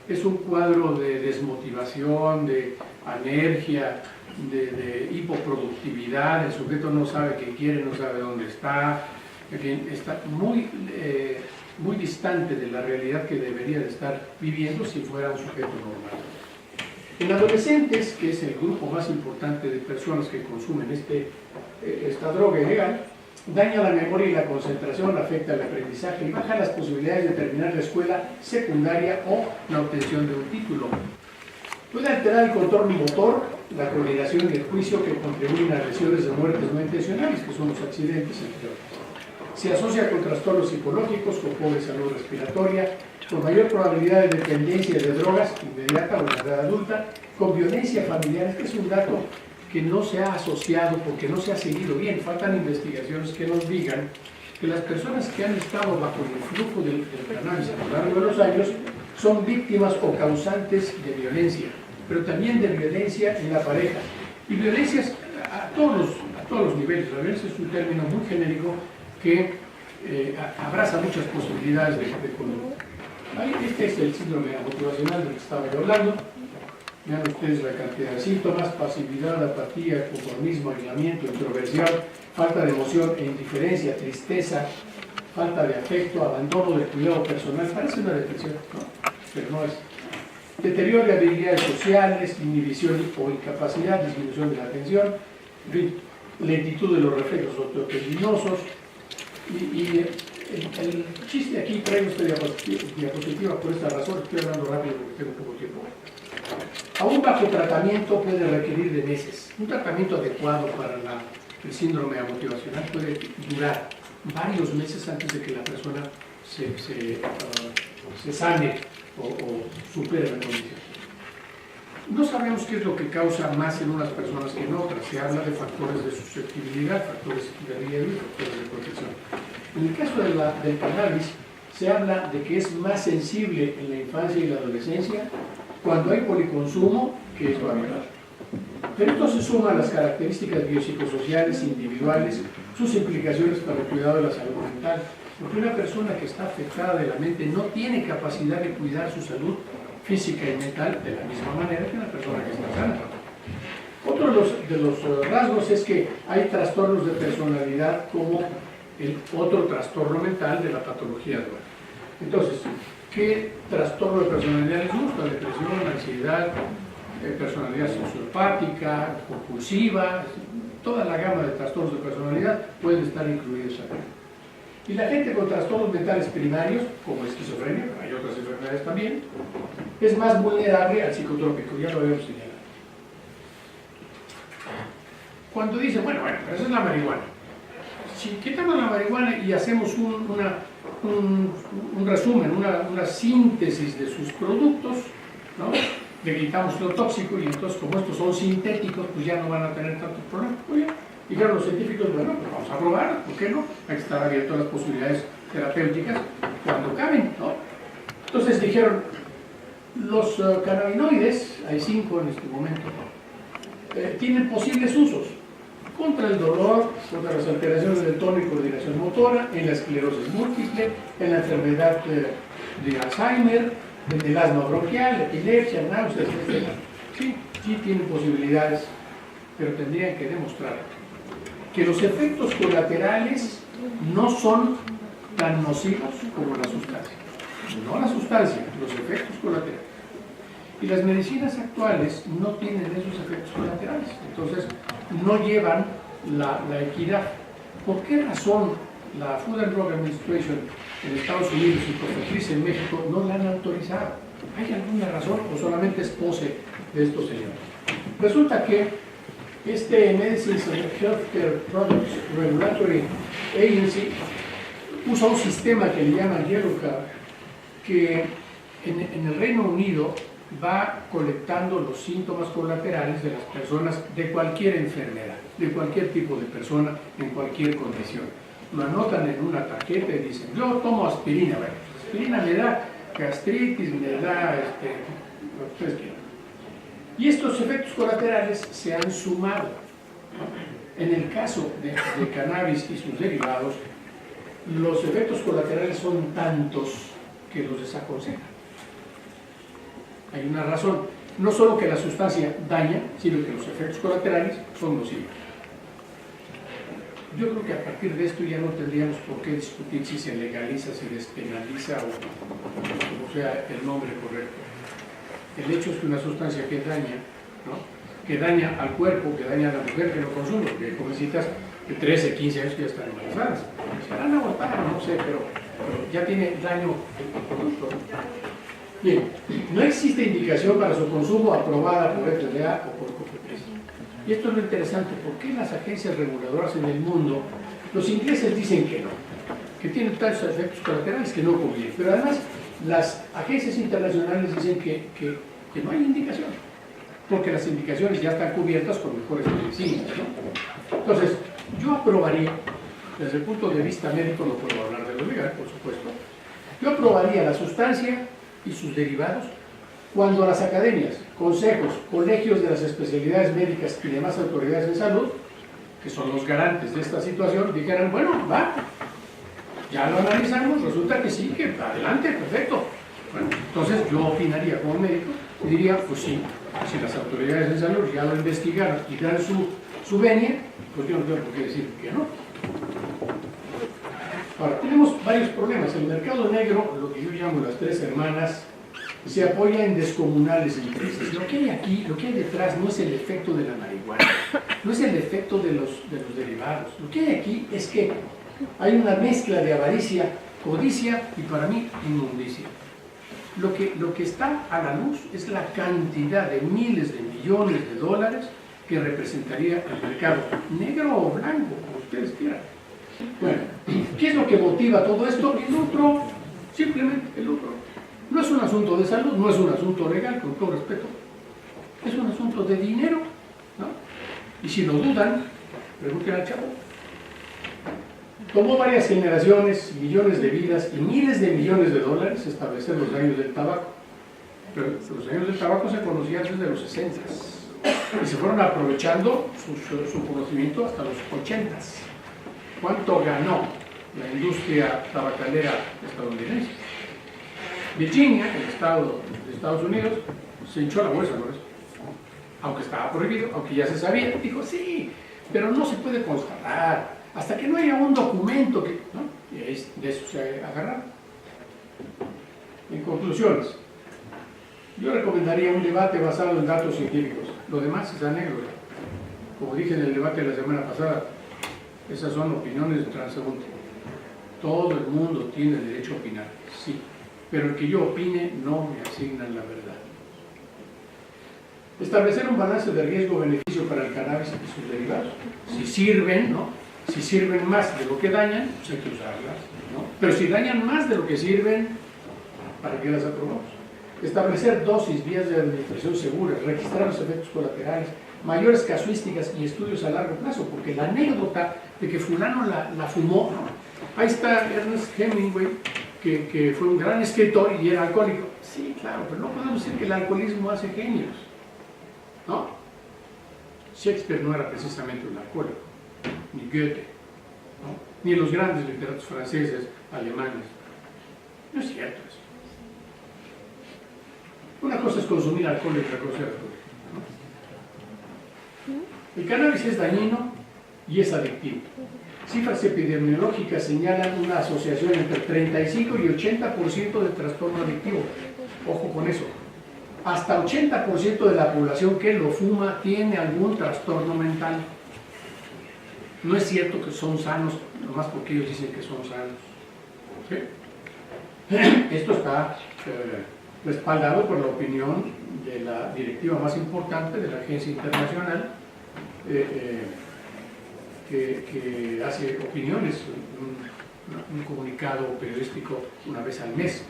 Es un cuadro de desmotivación, de anergia, de hipoproductividad. El sujeto no sabe qué quiere, no sabe dónde está, en fin, está muy distante de la realidad que debería de estar viviendo si fuera un sujeto normal. En adolescentes, que es el grupo más importante de personas que consumen esta droga ilegal, daña la memoria y la concentración, afecta el aprendizaje y baja las posibilidades de terminar la escuela secundaria o la obtención de un título. Puede alterar el control motor, la coordinación y el juicio, que contribuyen a lesiones de muertes no intencionales, que son los accidentes, entre otros. Se asocia con trastornos psicológicos, con pobre salud respiratoria, con mayor probabilidad de dependencia de drogas inmediata o en la edad adulta, con violencia familiar. Este es un dato que no se ha asociado porque no se ha seguido bien. Faltan investigaciones que nos digan que las personas que han estado bajo el influjo del cannabis a lo largo de los años son víctimas o causantes de violencia, pero también de violencia en la pareja. Y violencias a todos los niveles. La violencia es un término muy genérico que abraza muchas posibilidades de conducta. Este es el síndrome motivacional del que estaba yo hablando. Vean ustedes la cantidad de síntomas: pasividad, apatía, conformismo, aislamiento, introversión, falta de emoción e indiferencia, tristeza, falta de afecto, abandono del cuidado personal. Parece una depresión, ¿no? Pero no es. Deterioro de habilidades sociales, inhibición o incapacidad, disminución de la atención, lentitud de los reflejos osteopendinosos. Y el chiste aquí, traigo esta diapositiva por esta razón. Estoy hablando rápido porque tengo poco tiempo. Aún bajo tratamiento puede requerir de meses. Un tratamiento adecuado para el síndrome amotivacional puede durar varios meses antes de que la persona se sane o supere la condición. No sabemos qué es lo que causa más en unas personas que en otras. Se habla de factores de susceptibilidad, factores de riesgo y factores de protección. En el caso del cannabis, se habla de que es más sensible en la infancia y la adolescencia, cuando hay policonsumo, que es variedad. Pero esto se suma a las características biopsicosociales individuales, sus implicaciones para el cuidado de la salud mental, porque una persona que está afectada de la mente no tiene capacidad de cuidar su salud física y mental de la misma manera que una persona que está sana. Otro de los rasgos es que hay trastornos de personalidad como el otro trastorno mental de la patología dual. Entonces, ¿qué trastorno de personalidad les gusta? Depresión, ansiedad, personalidad sociopática, compulsiva, toda la gama de trastornos de personalidad pueden estar incluidos acá. Y la gente con trastornos mentales primarios, como esquizofrenia, hay otras enfermedades también, es más vulnerable al psicotrópico, ya lo habíamos señalado. Cuando dicen, bueno, pero esa es la marihuana. si quitamos la marihuana y hacemos un resumen, una síntesis de sus productos, ¿no? Le quitamos lo tóxico y entonces como estos son sintéticos, pues ya no van a tener tantos problemas. Oye, dijeron los científicos, bueno, pues vamos a probar, ¿por qué no? Hay que estar abierto a las posibilidades terapéuticas cuando caben, ¿no? Entonces dijeron, los cannabinoides, hay 5 en este momento, tienen posibles usos contra el dolor, contra las alteraciones del tono y coordinación motora, en la esclerosis múltiple, en la enfermedad de Alzheimer, en el asma bronquial, epilepsia, náuseas, etc. Sí, sí tienen posibilidades, pero tendrían que demostrar que los efectos colaterales no son tan nocivos como la sustancia. No la sustancia, los efectos colaterales. Y las medicinas actuales no tienen esos efectos colaterales, entonces no llevan la equidad. ¿Por qué razón la Food and Drug Administration en Estados Unidos y Cofepris en México no la han autorizado? ¿Hay alguna razón o solamente es pose de estos señores? Resulta que este Medicines and Healthcare Products Regulatory Agency usa un sistema que le llaman Yellow Card, que en el Reino Unido va colectando los síntomas colaterales de las personas de cualquier enfermedad, de cualquier tipo de persona, en cualquier condición. Lo anotan en una tarjeta y dicen, yo tomo aspirina, bueno, aspirina me da gastritis, me da lo que ustedes quieran. Y estos efectos colaterales se han sumado. En el caso de cannabis y sus derivados, los efectos colaterales son tantos que los desaconsejan. Hay una razón, no solo que la sustancia daña, sino que los efectos colaterales son nocivos. Yo creo que a partir de esto ya no tendríamos por qué discutir si se legaliza, si despenaliza o como sea el nombre correcto. El hecho es que una sustancia que daña, ¿no? Que daña al cuerpo, que daña a la mujer que lo consume, porque hay jovencitas de 13, 15 años que ya están embarazadas. Se harán abortar, no sé, pero ya tiene daño el producto. Bien, no existe indicación para su consumo aprobada por FDA o por Cofepris. Y esto es lo interesante, ¿por qué las agencias reguladoras en el mundo, los ingleses dicen que no, que tienen tales efectos colaterales que no convienen, pero además las agencias internacionales dicen que no hay indicación, porque las indicaciones ya están cubiertas por mejores medicinas, ¿no? Entonces, yo aprobaría, desde el punto de vista médico, no puedo hablar de lo legal, por supuesto, yo aprobaría la sustancia y sus derivados cuando las academias, consejos, colegios de las especialidades médicas y demás autoridades de salud, que son los garantes de esta situación, dijeran, bueno, va, ya lo analizamos, resulta que sí, que adelante, perfecto. Bueno, entonces yo opinaría como médico y diría, pues sí, si las autoridades de salud ya lo investigaron y dan su venia, pues yo no tengo por qué decir que no. Ahora, tenemos varios problemas. El mercado negro, lo que yo llamo las 3 hermanas, se apoya en descomunales intereses. Lo que hay aquí, lo que hay detrás, no es el efecto de la marihuana, no es el efecto de los derivados. Lo que hay aquí es que hay una mezcla de avaricia, codicia y, para mí, inmundicia. Lo que está a la luz es la cantidad de miles de millones de dólares que representaría el mercado, negro o blanco, como ustedes quieran. Bueno, ¿qué es lo que motiva todo esto? El lucro, simplemente el lucro. No es un asunto de salud, no es un asunto legal, con todo respeto. Es un asunto de dinero, ¿no? Y si lo dudan, pregunten al chavo. Tomó varias generaciones, millones de vidas y miles de millones de dólares establecer los daños del tabaco. Pero los daños del tabaco se conocían desde los 60 y se fueron aprovechando su conocimiento hasta los 80. ¿Cuánto ganó la industria tabacalera estadounidense? Virginia, el estado de Estados Unidos, se hinchó la bolsa por eso. Aunque estaba prohibido, aunque ya se sabía, dijo sí, pero no se puede constatar hasta que no haya un documento que, ¿no? Y ahí de eso se agarraron. En conclusiones, yo recomendaría un debate basado en datos científicos. Lo demás es anécdota. Como dije en el debate de la semana pasada, esas son opiniones de transeúnte. Todo el mundo tiene derecho a opinar, sí, pero el que yo opine no me asignan la verdad. Establecer un balance de riesgo-beneficio para el cannabis y sus derivados. Si sirven, ¿no? Si sirven más de lo que dañan, pues hay que usarlas, ¿no? Pero si dañan más de lo que sirven, ¿para qué las aprobamos? Establecer dosis, vías de administración seguras, registrar los efectos colaterales, mayores casuísticas y estudios a largo plazo, porque la anécdota de que fulano la fumó, ¿no? Ahí está Ernest Hemingway, que fue un gran escritor y era alcohólico. Sí, claro, pero no podemos decir que el alcoholismo hace genios, ¿no? Shakespeare no era precisamente un alcohólico, ni Goethe, ¿no? Ni los grandes literatos franceses, alemanes. No es cierto eso. Una cosa es consumir alcohol y otra cosa es alcohol, ¿no? El cannabis es dañino y es adictivo. Cifras epidemiológicas señalan una asociación entre 35 y 80% de trastorno adictivo. Ojo con eso. Hasta 80% de la población que lo fuma tiene algún trastorno mental. No es cierto que son sanos, nomás porque ellos dicen que son sanos. ¿Sí? Esto está respaldado por la opinión de la directiva más importante de la Agencia Internacional, que hace opiniones, un comunicado periodístico una vez al mes.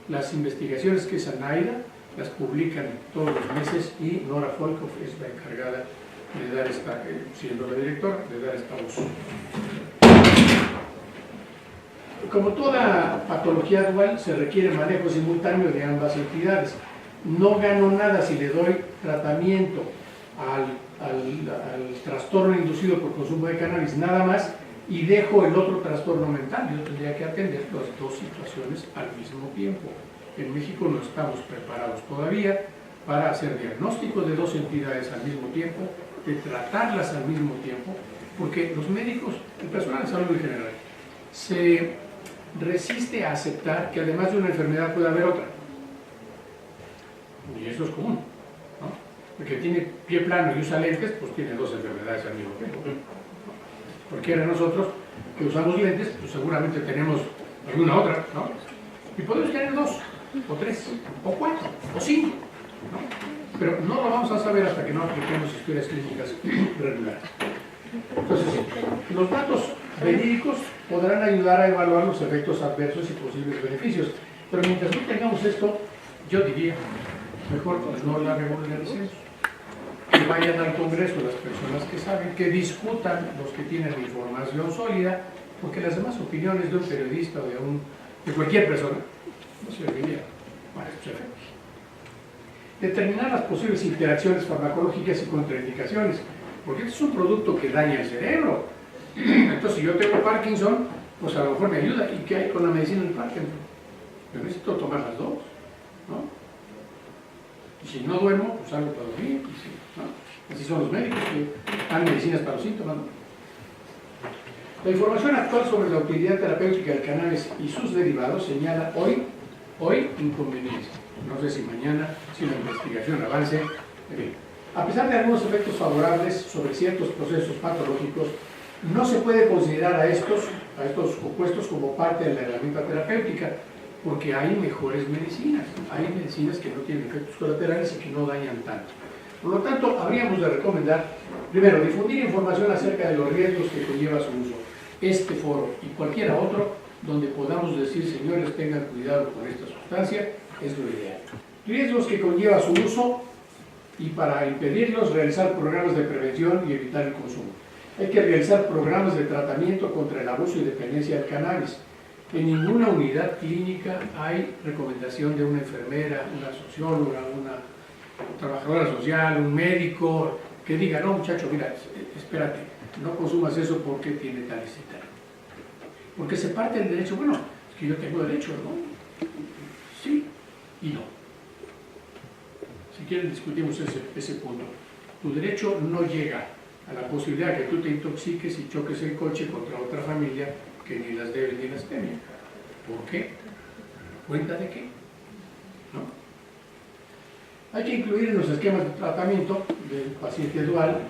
Las investigaciones que es ANAIDA las publican todos los meses y Nora Volkow es la encargada de dar esta, siendo la directora, de dar esta voz. Como toda patología dual, se requiere manejo simultáneo de ambas entidades. No gano nada si le doy tratamiento al trastorno inducido por consumo de cannabis nada más y dejo el otro trastorno mental. Yo tendría que atender las dos situaciones al mismo tiempo. En México no estamos preparados todavía para hacer diagnóstico de dos entidades al mismo tiempo, de tratarlas al mismo tiempo, porque los médicos, el personal de salud en general, se resiste a aceptar que además de una enfermedad puede haber otra. Y eso es común, ¿no? El que tiene pie plano y usa lentes, pues tiene dos enfermedades al mismo tiempo. Cualquiera de nosotros que usamos lentes, pues seguramente tenemos alguna otra, ¿no? Y podemos tener dos, o tres, o cuatro, o cinco, ¿no? Pero no lo vamos a saber hasta que no apliquemos historias clínicas regulares. Entonces, los datos verídicos podrán ayudar a evaluar los efectos adversos y posibles beneficios, pero mientras no tengamos esto, yo diría, mejor no la regularicemos. Que vayan al Congreso las personas que saben, que discutan los que tienen información sólida, porque las demás opiniones de un periodista o de cualquier persona no servirían para estos efectos. Determinar las posibles interacciones farmacológicas y contraindicaciones, porque este es un producto que daña el cerebro. Entonces, si yo tengo Parkinson, pues a lo mejor me ayuda. ¿Y qué hay con la medicina del Parkinson? Yo necesito tomar las dos, ¿no? Y si no duermo, pues algo para dormir. ¿No? Así son los médicos que dan medicinas para los síntomas, ¿no? La información actual sobre la utilidad terapéutica del cannabis y sus derivados señala hoy inconveniencia. No sé si mañana, si la investigación avance. A pesar de algunos efectos favorables sobre ciertos procesos patológicos, no se puede considerar a estos compuestos como parte de la herramienta terapéutica, porque hay mejores medicinas. Hay medicinas que no tienen efectos colaterales y que no dañan tanto. Por lo tanto, habríamos de recomendar, primero, difundir información acerca de los riesgos que conlleva su uso. Este foro y cualquiera otro, donde podamos decir, señores, tengan cuidado con esta sustancia, es lo ideal. Riesgos que conlleva su uso y para impedirlos, realizar programas de prevención y evitar el consumo. Hay que realizar programas de tratamiento contra el abuso y dependencia del cannabis. En ninguna unidad clínica hay recomendación de una enfermera, una socióloga, una trabajadora social, un médico, que diga, no muchacho, mira, espérate, no consumas eso porque tiene tal y tal. Porque se parte del derecho, bueno, es que yo tengo derecho, ¿no? Sí y no. Si quieren discutimos ese punto. Tu derecho no llega a la posibilidad de que tú te intoxiques y choques el coche contra otra familia que ni las debe ni las teme. ¿Por qué? ¿Cuenta de qué? ¿No? Hay que incluir en los esquemas de tratamiento del paciente dual,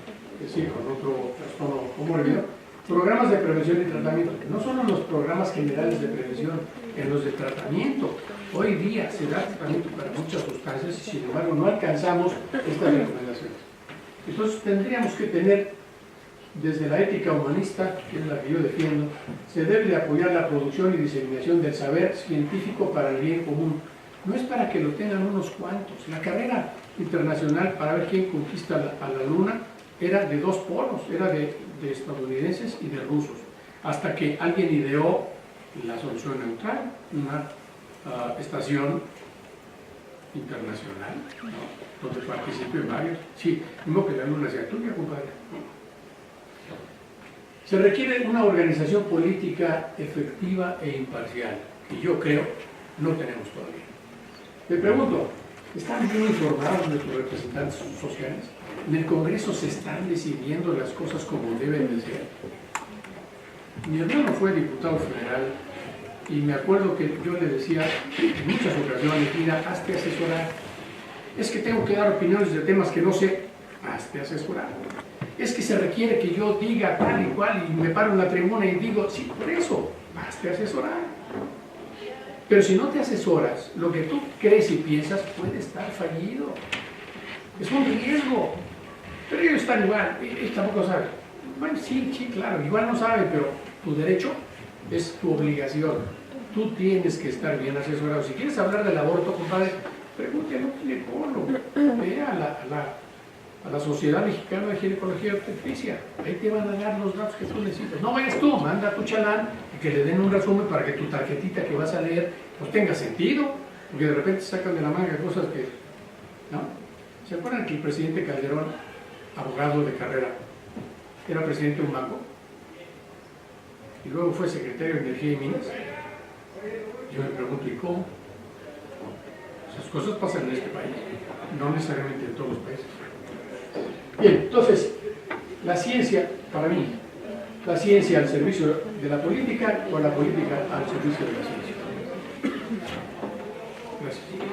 es decir, con otro trastorno comórbido, programas de prevención y tratamiento. No solo los programas generales de prevención, en los de tratamiento. Hoy día se da tratamiento para muchas sustancias y sin embargo no alcanzamos estas recomendaciones. Entonces tendríamos que tener desde la ética humanista, que es la que yo defiendo, se debe de apoyar la producción y diseminación del saber científico para el bien común. No es para que lo tengan unos cuantos. La carrera internacional para ver quién conquista a la Luna era de dos polos, era de estadounidenses y de rusos, hasta que alguien ideó la solución neutral, una estación internacional, ¿no?, donde participen varios. Sí, mismo que la Luna sea tuya, compadre. Se requiere una organización política efectiva e imparcial, que yo creo no tenemos todavía. Me pregunto, ¿están bien informados nuestros representantes sociales? ¿En el Congreso se están decidiendo las cosas como deben de ser? Mi hermano fue diputado federal y me acuerdo que yo le decía en muchas ocasiones, mira, hazte asesorar. Es que tengo que dar opiniones de temas que no sé, hazte asesorar. Es que se requiere que yo diga tal y cual y me paro en la tribuna y digo, sí, por eso, hazte asesorar. Pero si no te asesoras, lo que tú crees y piensas puede estar fallido. Es un riesgo. Pero ellos están igual, ellos tampoco saben. Bueno, sí, claro, igual no saben, pero tu derecho es tu obligación. Tú tienes que estar bien asesorado. Si quieres hablar del aborto, compadre, pregúntale a un ginecólogo. Ve a la Sociedad Mexicana de Ginecología y Obstetricia. Ahí te van a dar los datos que tú necesitas. No vayas tú, manda a tu chalán y que le den un resumen para que tu tarjetita que vas a leer pues tenga sentido, porque de repente sacan de la manga cosas que, ¿no? ¿Se acuerdan que el presidente Calderón, abogado de carrera, era presidente de un banco? Y luego fue secretario de Energía y Minas. Yo me pregunto, ¿y cómo? Esas cosas pasan en este país, no necesariamente en todos los países. Bien, entonces, la ciencia, para mí, la ciencia al servicio de la política o la política al servicio de la ciencia. Gracias.